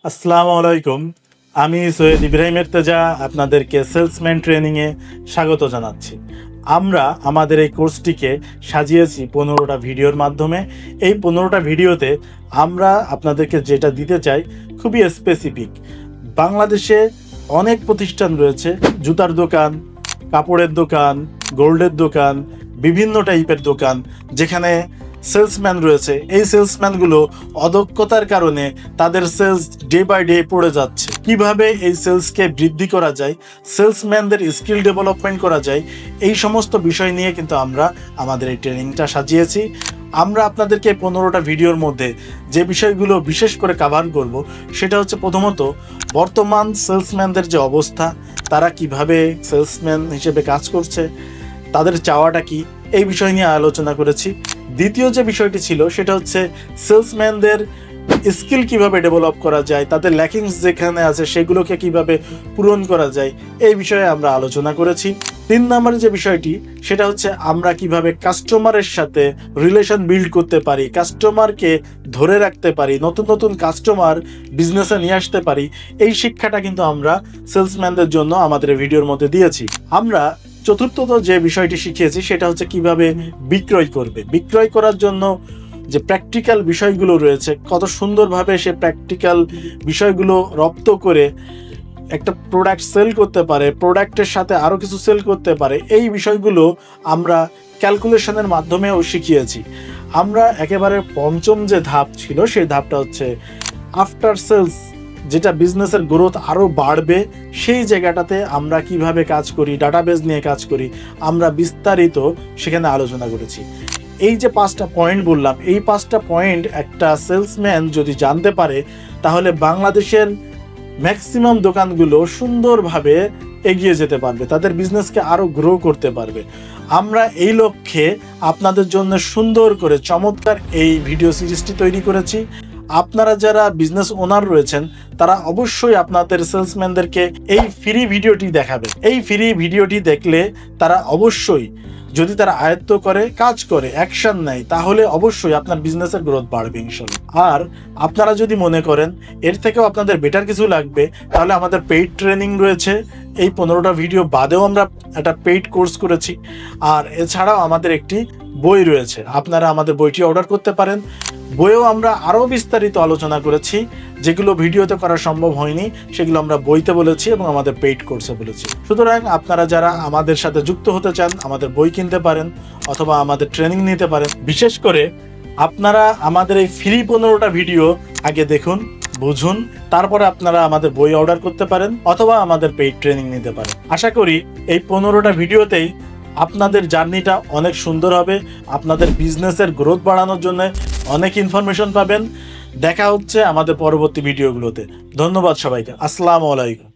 আসসালামু আলাইকুম। আমি সৈয়দ ইব্রাহিম ইর্তেজা আপনাদেরকে সেলসম্যান ট্রেনিংয়ে স্বাগত জানাচ্ছি। আমরা আমাদের এই কোর্সটিকে সাজিয়েছি 15টা ভিডিওর মাধ্যমে। এই 15টা ভিডিওতে আমরা আপনাদেরকে যেটা দিতে চাই খুবই স্পেসিফিক। বাংলাদেশে অনেক প্রতিষ্ঠান রয়েছে, জুতার দোকান, কাপড়ের দোকান, গোল্ডের দোকান, বিভিন্ন টাইপের দোকান, যেখানে সেলসম্যান রয়েছে। এই সেলসম্যানগুলো অদক্ষতার কারণে তাদের সেলস ডে বাই ডে পড়ে যাচ্ছে। কিভাবে এই সেলসকে বৃদ্ধি করা যায়, সেলসম্যানদের স্কিল ডেভেলপমেন্ট করা যায়, এই সমস্ত বিষয় নিয়ে কিন্তু আমরা আমাদের এই ট্রেনিংটা সাজিয়েছি। আমরা আপনাদেরকে 15টা ভিডিওর মধ্যে যে বিষয়গুলো বিশেষ করে কাভার করব সেটা হচ্ছে, প্রথমত বর্তমান সেলসম্যানদের যে অবস্থা, তারা কিভাবে সেলসম্যান হিসেবে কাজ করছে, তাদের চাওয়াটা কি, এই বিষয় নিয়ে আলোচনা করেছি। দ্বিতীয় যে বিষয়টি ছিল সেটা হচ্ছে সেলসম্যানদের স্কিল কিভাবে ডেভেলপ করা যায়, তাদের ল্যাকিংস যেখানে আছে সেগুলোকে কিভাবে পূরণ করা যায়, এই বিষয়ে আমরা আলোচনা করেছি। 3 নম্বরের যে বিষয়টি সেটা হচ্ছে আমরা কিভাবে কাস্টমারের সাথে রিলেশন বিল্ড করতে পারি, কাস্টমারকে ধরে রাখতে পারি, নতুন নতুন কাস্টমার বিজনেসে নিয়ে আসতে পারি। এই শিক্ষাটা কিন্তু আমরা সেলসম্যানদের জন্য আমাদের ভিডিওর মধ্যে দিয়েছি। আমরা চতুর্থত যে বিষয়টি শিখিয়েছি সেটা হচ্ছে কিভাবে বিক্রয় করবে। বিক্রয় করার জন্য যে প্র্যাকটিক্যাল বিষয়গুলো রয়েছে, কত সুন্দরভাবে সে প্র্যাকটিক্যাল বিষয়গুলো রপ্ত করে একটা প্রোডাক্ট সেল করতে পারে, প্রোডাক্টের সাথে আরও কিছু সেল করতে পারে, এই বিষয়গুলো আমরা ক্যালকুলেশনের মাধ্যমেও শিখিয়েছি। আমরা একেবারে পঞ্চম যে ধাপ ছিল সেই ধাপটা হচ্ছে আফটার সেলস, যেটা বিজনেসের গ্রোথ আরও বাড়বে, সেই জায়গাটাতে আমরা কিভাবে কাজ করি, ডাটাবেজ নিয়ে কাজ করি, আমরা বিস্তারিত সেখানে আলোচনা করেছি। এই যে 5টা পয়েন্ট বললাম, এই 5টা পয়েন্ট একটা সেলসম্যান যদি জানতে পারে তাহলে বাংলাদেশের ম্যাক্সিমাম দোকানগুলো সুন্দরভাবে এগিয়ে যেতে পারবে, তাদের বিজনেসকে আরও গ্রো করতে পারবে। আমরা এই লক্ষ্যে আপনাদের জন্য সুন্দর করে চমৎকার এই ভিডিও সিরিজটি তৈরি করেছি। আপনারা যারা বিজনেস ওনার রয়েছেন তারা অবশ্যই আপনাদের সেলসম্যানদেরকে এই ফ্রি ভিডিওটি দেখাবেন। এই ফ্রি ভিডিওটি দেখলে তারা অবশ্যই, যদি তারা আয়ত্ত করে, কাজ করে, অ্যাকশন নেয়, তাহলে অবশ্যই আপনার বিজনেসের গ্রোথ বাড়বে ইনশাল্লাহ। আর আপনারা যদি মনে করেন এর থেকেও আপনাদের বেটার কিছু লাগবে, তাহলে আমাদের পেইড ট্রেনিং রয়েছে। এই 15টা ভিডিও বাদেও আমরা একটা পেইড কোর্স করেছি। আর এছাড়াও আমাদের একটি বই রয়েছে, আপনারা আমাদের বইটি অর্ডার করতে পারেন। বইয়েও আমরা আরও বিস্তারিত আলোচনা করেছি, যেগুলো ভিডিওতে করা সম্ভব হয়নি সেগুলো আমরা বইতে বলেছি এবং আমাদের পেইড কোর্সে বলেছি। সুতরাং আপনারা যারা আমাদের সাথে যুক্ত হতে চান আমাদের বই কিনতে পারেন অথবা আমাদের ট্রেনিং নিতে পারেন। বিশেষ করে আপনারা আমাদের এই ফ্রি 15টা ভিডিও আগে দেখুন, বুঝুন, তারপরে আপনারা আমাদের বই অর্ডার করতে পারেন অথবা আমাদের পেইড ট্রেনিং নিতে পারেন। আশা করি এই 15টা ভিডিওতেই আপনাদের জার্নিটা অনেক সুন্দর হবে, আপনাদের বিজনেসের গ্রোথ বাড়ানোর জন্য অনেক ইনফরমেশন পাবেন। দেখা হচ্ছে আমাদের পরবর্তী ভিডিওগুলোতে। ধন্যবাদ সবাইকে। আসসালামু আলাইকুম।